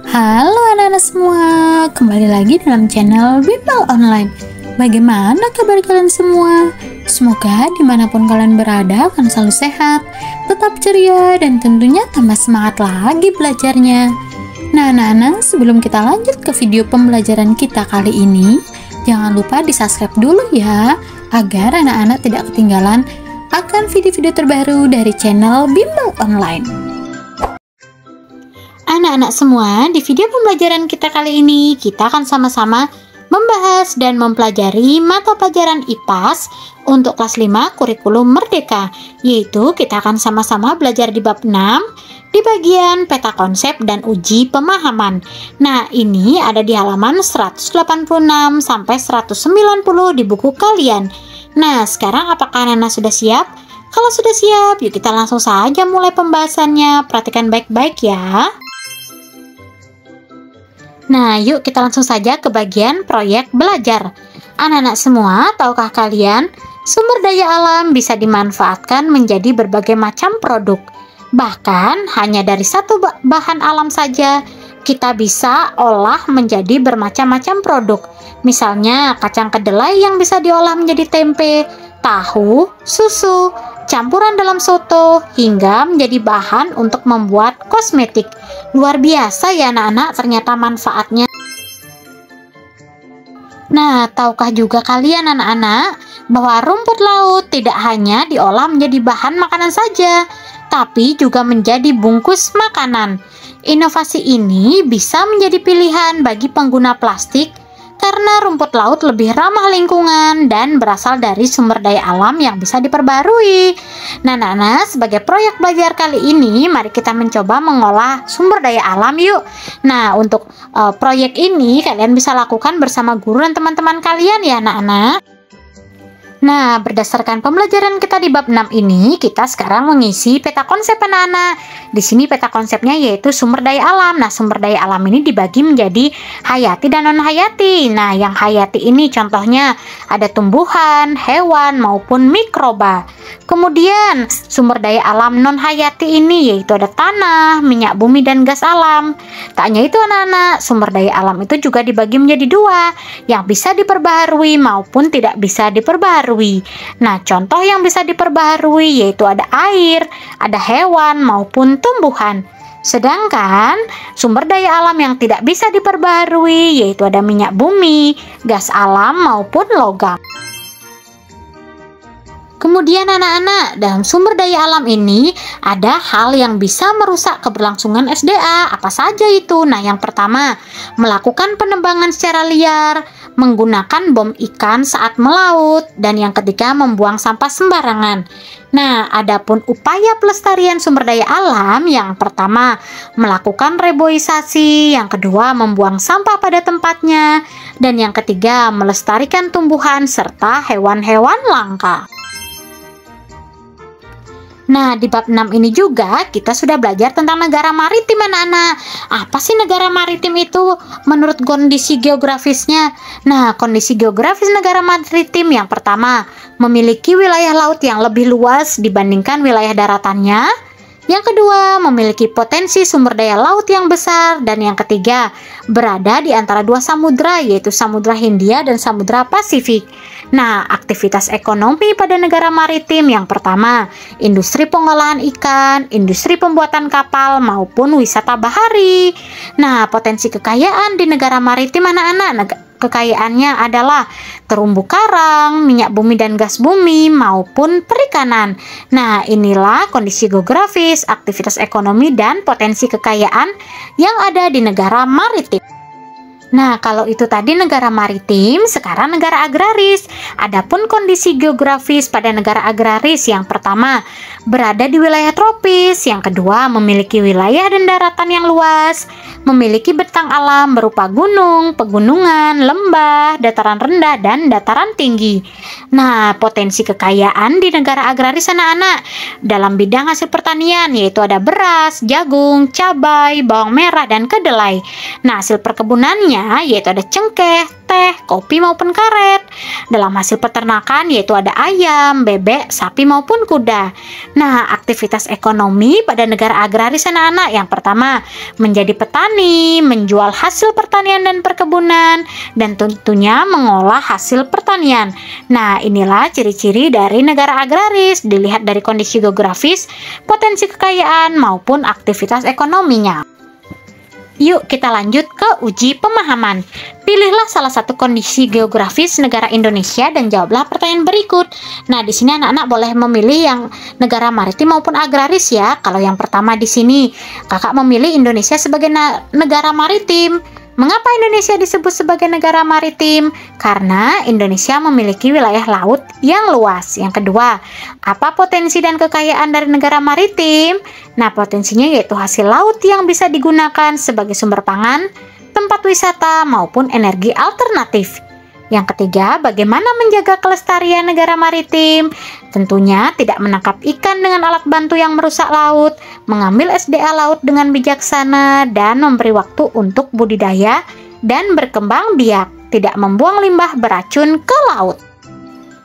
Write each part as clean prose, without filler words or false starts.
Halo anak-anak semua, kembali lagi dalam channel Bimbel Online. Bagaimana kabar kalian semua? Semoga dimanapun kalian berada akan selalu sehat, tetap ceria, dan tentunya tambah semangat lagi belajarnya. Nah anak-anak, sebelum kita lanjut ke video pembelajaran kita kali ini, jangan lupa di subscribe dulu ya, agar anak-anak tidak ketinggalan akan video-video terbaru dari channel Bimbel Online. Anak-anak semua, di video pembelajaran kita kali ini, kita akan sama-sama membahas dan mempelajari mata pelajaran IPAS untuk kelas 5 kurikulum merdeka, yaitu kita akan sama-sama belajar di bab 6, di bagian peta konsep dan uji pemahaman. Nah, ini ada di halaman 186 sampai 190 di buku kalian. Nah, sekarang apakah anak-anak sudah siap? Kalau sudah siap, yuk kita langsung saja mulai pembahasannya. Perhatikan baik-baik ya. Nah, yuk kita langsung saja ke bagian proyek belajar. Anak-anak semua, tahukah kalian, sumber daya alam bisa dimanfaatkan menjadi berbagai macam produk. Bahkan, hanya dari satu bahan alam saja, kita bisa olah menjadi bermacam-macam produk. Misalnya, kacang kedelai yang bisa diolah menjadi tempe, tahu, susu, campuran dalam soto, hingga menjadi bahan untuk membuat kosmetik. Luar biasa ya anak-anak, ternyata manfaatnya. Nah, tahukah juga kalian anak-anak bahwa rumput laut tidak hanya diolah menjadi bahan makanan saja, tapi juga menjadi bungkus makanan. Inovasi ini bisa menjadi pilihan bagi pengguna plastik karena rumput laut lebih ramah lingkungan dan berasal dari sumber daya alam yang bisa diperbarui. Nah, Nana, sebagai proyek belajar kali ini, mari kita mencoba mengolah sumber daya alam yuk. Nah, untuk proyek ini kalian bisa lakukan bersama guru dan teman-teman kalian ya, anak-anak. Nah, berdasarkan pembelajaran kita di bab 6 ini, kita sekarang mengisi peta konsep anak-anak. Di sini peta konsepnya yaitu sumber daya alam. Nah, sumber daya alam ini dibagi menjadi hayati dan non-hayati. Nah, yang hayati ini contohnya ada tumbuhan, hewan, maupun mikroba. Kemudian, sumber daya alam non-hayati ini yaitu ada tanah, minyak bumi, dan gas alam. Tak hanya itu anak-anak, sumber daya alam itu juga dibagi menjadi dua, yang bisa diperbaharui maupun tidak bisa diperbaharui. Nah, contoh yang bisa diperbaharui yaitu ada air, ada hewan, maupun tumbuhan. Sedangkan sumber daya alam yang tidak bisa diperbaharui yaitu ada minyak bumi, gas alam, maupun logam. Kemudian anak-anak, dalam sumber daya alam ini ada hal yang bisa merusak keberlangsungan SDA. Apa saja itu? Nah, yang pertama, melakukan penebangan secara liar, menggunakan bom ikan saat melaut, dan yang ketiga, membuang sampah sembarangan. Nah, adapun upaya pelestarian sumber daya alam, yang pertama, melakukan reboisasi, yang kedua, membuang sampah pada tempatnya, dan yang ketiga, melestarikan tumbuhan serta hewan-hewan langka. Nah, di bab 6 ini juga kita sudah belajar tentang negara maritim anak-anak. Apa sih negara maritim itu menurut kondisi geografisnya? Nah, kondisi geografis negara maritim yang pertama, memiliki wilayah laut yang lebih luas dibandingkan wilayah daratannya. Yang kedua, memiliki potensi sumber daya laut yang besar. Dan yang ketiga, berada di antara dua samudra, yaitu Samudra Hindia dan Samudra Pasifik. Nah, aktivitas ekonomi pada negara maritim yang pertama, industri pengolahan ikan, industri pembuatan kapal, maupun wisata bahari. Nah, potensi kekayaan di negara maritim anak-anak, kekayaannya adalah terumbu karang, minyak bumi dan gas bumi, maupun perikanan. Nah, inilah kondisi geografis, aktivitas ekonomi, dan potensi kekayaan yang ada di negara maritim. Nah, kalau itu tadi negara maritim, sekarang negara agraris. Adapun kondisi geografis pada negara agraris, yang pertama, berada di wilayah tropis, yang kedua, memiliki wilayah dan daratan yang luas, memiliki bentang alam berupa gunung, pegunungan, lembah, dataran rendah, dan dataran tinggi. Nah, potensi kekayaan di negara agraris anak-anak dalam bidang hasil pertanian, yaitu ada beras, jagung, cabai, bawang merah, dan kedelai. Nah, hasil perkebunannya yaitu ada cengkeh, teh, kopi maupun karet. Dalam hasil peternakan yaitu ada ayam, bebek, sapi maupun kuda. Nah, aktivitas ekonomi pada negara agraris anak-anak yang pertama menjadi petani, menjual hasil pertanian dan perkebunan, dan tentunya mengolah hasil pertanian. Nah, inilah ciri-ciri dari negara agraris dilihat dari kondisi geografis, potensi kekayaan maupun aktivitas ekonominya. Yuk kita lanjut ke uji pemahaman. Pilihlah salah satu kondisi geografis negara Indonesia dan jawablah pertanyaan berikut. Nah, di sini anak-anak boleh memilih yang negara maritim maupun agraris ya. Kalau yang pertama di sini, kakak memilih Indonesia sebagai negara maritim. Mengapa Indonesia disebut sebagai negara maritim? Karena Indonesia memiliki wilayah laut yang luas. Yang kedua, apa potensi dan kekayaan dari negara maritim? Nah, potensinya yaitu hasil laut yang bisa digunakan sebagai sumber pangan, tempat wisata, maupun energi alternatif. Yang ketiga, bagaimana menjaga kelestarian negara maritim? Tentunya tidak menangkap ikan dengan alat bantu yang merusak laut, mengambil SDA laut dengan bijaksana, dan memberi waktu untuk budidaya dan berkembang biak, tidak membuang limbah beracun ke laut.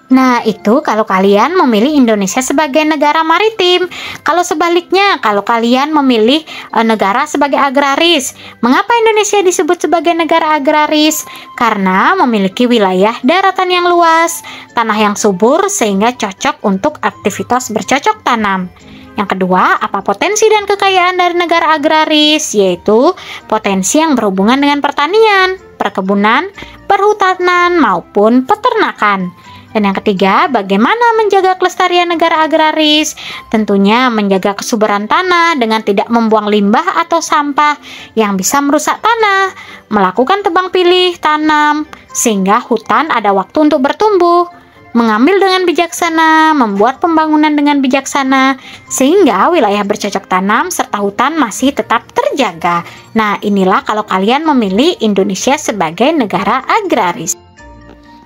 Nah, itu kalau kalian memilih Indonesia sebagai negara maritim. Kalau sebaliknya, kalau kalian memilih negara sebagai agraris. Mengapa Indonesia disebut sebagai negara agraris? Karena memiliki wilayah daratan yang luas, tanah yang subur sehingga cocok untuk aktivitas bercocok tanam. Yang kedua, apa potensi dan kekayaan dari negara agraris? Yaitu potensi yang berhubungan dengan pertanian, perkebunan, perhutanan, maupun peternakan. Dan yang ketiga, bagaimana menjaga kelestarian negara agraris? Tentunya menjaga kesuburan tanah dengan tidak membuang limbah atau sampah yang bisa merusak tanah, melakukan tebang pilih tanam, sehingga hutan ada waktu untuk bertumbuh, mengambil dengan bijaksana, membuat pembangunan dengan bijaksana, sehingga wilayah bercocok tanam serta hutan masih tetap terjaga. Nah, inilah kalau kalian memilih Indonesia sebagai negara agraris.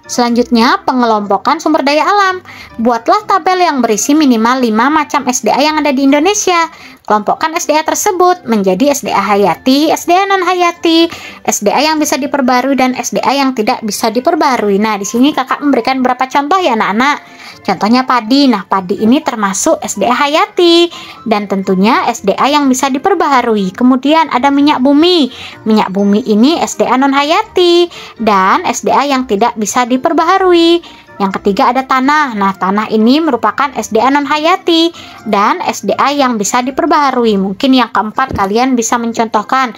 Selanjutnya, pengelompokan sumber daya alam. Buatlah tabel yang berisi minimal 5 macam SDA yang ada di Indonesia. Kelompokkan SDA tersebut menjadi SDA hayati, SDA non-hayati, SDA yang bisa diperbarui, dan SDA yang tidak bisa diperbarui. Nah, di sini kakak memberikan beberapa contoh ya anak-anak. Contohnya padi. Nah, padi ini termasuk SDA hayati dan tentunya SDA yang bisa diperbaharui. Kemudian ada minyak bumi. Minyak bumi ini SDA non-hayati dan SDA yang tidak bisa diperbaharui. Yang ketiga ada tanah. Nah, tanah ini merupakan SDA non-hayati dan SDA yang bisa diperbaharui. Mungkin yang keempat kalian bisa mencontohkan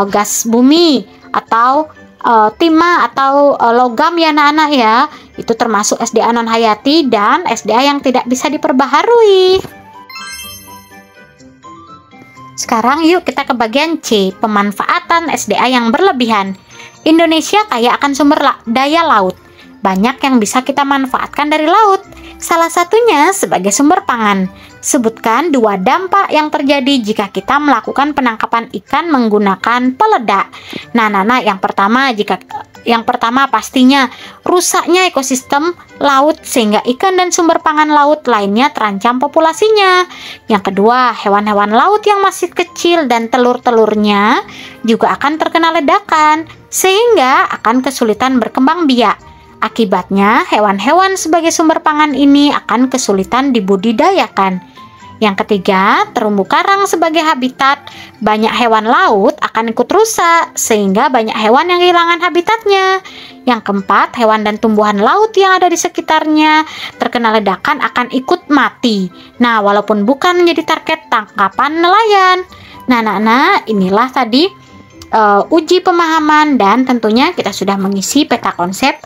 gas bumi atau timah atau logam ya anak-anak ya. Itu termasuk SDA non-hayati dan SDA yang tidak bisa diperbaharui. Sekarang yuk kita ke bagian C, pemanfaatan SDA yang berlebihan. Indonesia kaya akan sumber daya laut. Banyak yang bisa kita manfaatkan dari laut. Salah satunya sebagai sumber pangan. Sebutkan 2 dampak yang terjadi jika kita melakukan penangkapan ikan menggunakan peledak. Nah, yang pertama pastinya rusaknya ekosistem laut sehingga ikan dan sumber pangan laut lainnya terancam populasinya. Yang kedua, hewan-hewan laut yang masih kecil dan telur-telurnya juga akan terkena ledakan sehingga akan kesulitan berkembang biak. Akibatnya, hewan-hewan sebagai sumber pangan ini akan kesulitan dibudidayakan. Yang ketiga, terumbu karang sebagai habitat, banyak hewan laut akan ikut rusak, sehingga banyak hewan yang kehilangan habitatnya. Yang keempat, hewan dan tumbuhan laut yang ada di sekitarnya terkena ledakan akan ikut mati. Nah, walaupun bukan menjadi target tangkapan nelayan. Nah, anak-anak, inilah tadi uji pemahaman dan tentunya kita sudah mengisi peta konsep.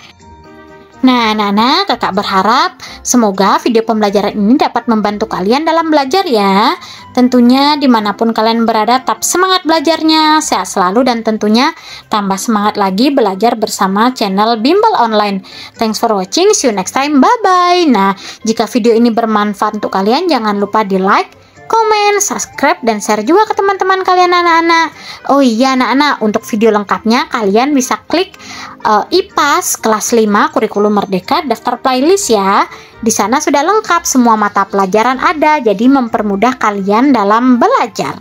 Nah, anak-anak, kakak berharap semoga video pembelajaran ini dapat membantu kalian dalam belajar ya. Tentunya dimanapun kalian berada, tetap semangat belajarnya, sehat selalu, dan tentunya tambah semangat lagi belajar bersama channel Bimbel Online. Thanks for watching, see you next time, bye-bye. Nah, jika video ini bermanfaat untuk kalian, jangan lupa di like, komen, subscribe, dan share juga ke teman-teman kalian anak-anak. Oh iya anak-anak, untuk video lengkapnya kalian bisa klik IPAS kelas 5 Kurikulum Merdeka daftar playlist ya. Di sana sudah lengkap semua mata pelajaran ada, jadi mempermudah kalian dalam belajar.